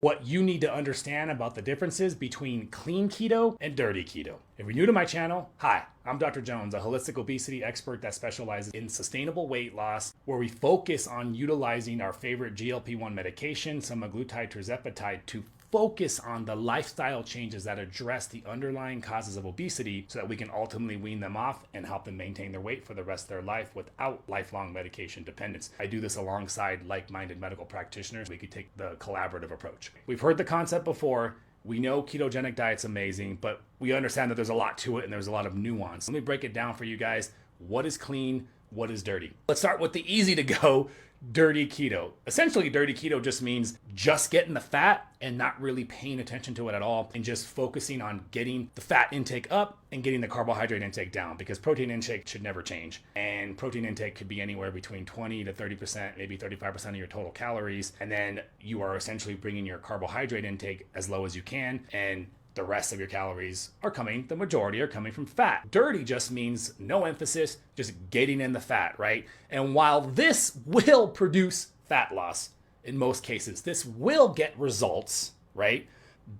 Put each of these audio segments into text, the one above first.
what you need to understand about the differences between clean keto and dirty keto. If you're new to my channel, hi, I'm Dr. Jones, a holistic obesity expert that specializes in sustainable weight loss, where we focus on utilizing our favorite GLP-1 medication, semaglutide, tirzepatide, to focus on the lifestyle changes that address the underlying causes of obesity so that we can ultimately wean them off and help them maintain their weight for the rest of their life without lifelong medication dependence. I do this alongside like-minded medical practitioners. We could take the collaborative approach. We've heard the concept before. We know ketogenic diet's amazing, but we understand that there's a lot to it and there's a lot of nuance. Let me break it down for you guys. What is clean? What is dirty? Let's start with the easy to go, dirty keto. Essentially, dirty keto just means just getting the fat and not really paying attention to it at all and just focusing on getting the fat intake up and getting the carbohydrate intake down, because protein intake should never change. And protein intake could be anywhere between 20 to 30%, maybe 35% of your total calories. And then you are essentially bringing your carbohydrate intake as low as you can, and the rest of your calories are coming, the majority are coming from fat. Dirty just means no emphasis, just getting in the fat, right? And while this will produce fat loss in most cases, this will get results, right?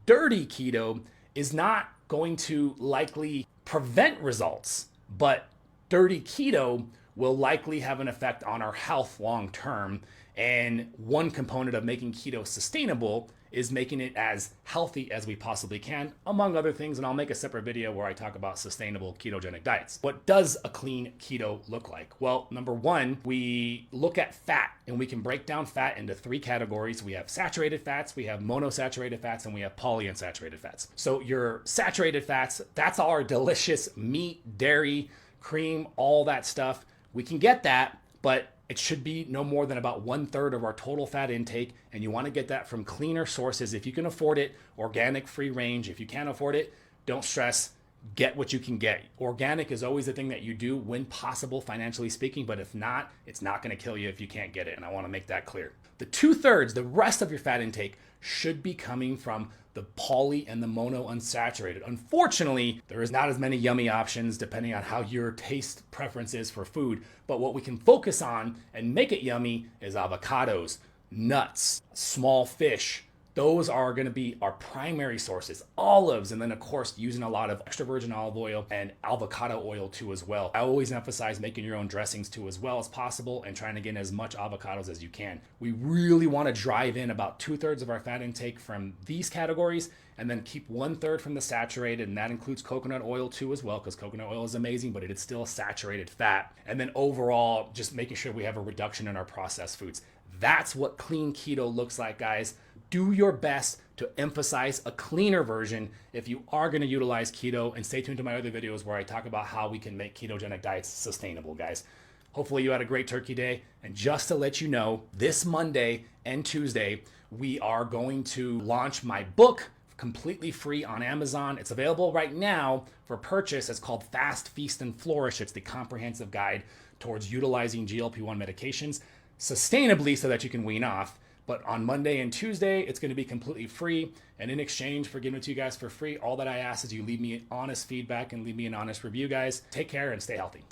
Dirty keto is not going to likely prevent results, but dirty keto will likely have an effect on our health long term. And one component of making keto sustainable is making it as healthy as we possibly can, among other things. And I'll make a separate video where I talk about sustainable ketogenic diets. What does a clean keto look like? Well, number one, we look at fat, and we can break down fat into three categories. We have saturated fats, we have monosaturated fats, and we have polyunsaturated fats. So your saturated fats, that's our delicious meat, dairy, cream, all that stuff. We can get that, but it should be no more than about 1/3 of our total fat intake. And you want to get that from cleaner sources. If you can afford it, organic, free range. If you can't afford it, don't stress. Get what you can get. Organic is always the thing that you do when possible, financially speaking. But if not, it's not going to kill you if you can't get it. And I want to make that clear. The 2/3, the rest of your fat intake, should be coming from the poly and the mono unsaturated. Unfortunately, there is not as many yummy options depending on how your taste preference is for food. But what we can focus on and make it yummy is avocados, nuts, small fish. Those are going to be our primary sources. Olives, and then of course using a lot of extra virgin olive oil and avocado oil too as well. I always emphasize making your own dressings too as well as possible and trying to get in as much avocados as you can. We really want to drive in about 2/3 of our fat intake from these categories, and then keep 1/3 from the saturated, and that includes coconut oil too as well, because coconut oil is amazing, but it is still saturated fat. And then overall, just making sure we have a reduction in our processed foods. That's what clean keto looks like, guys. Do your best to emphasize a cleaner version if you are going to utilize keto, and stay tuned to my other videos where I talk about how we can make ketogenic diets sustainable, guys. Hopefully you had a great turkey day. And just to let you know, this Monday and Tuesday, we are going to launch my book completely free on Amazon. It's available right now for purchase. It's called Fast, Feast, and Flourish. It's the comprehensive guide towards utilizing GLP-1 medications sustainably so that you can wean off. But on Monday and Tuesday, it's going to be completely free. And in exchange for giving it to you guys for free, all that I ask is you leave me honest feedback and leave me an honest review, guys. Take care and stay healthy.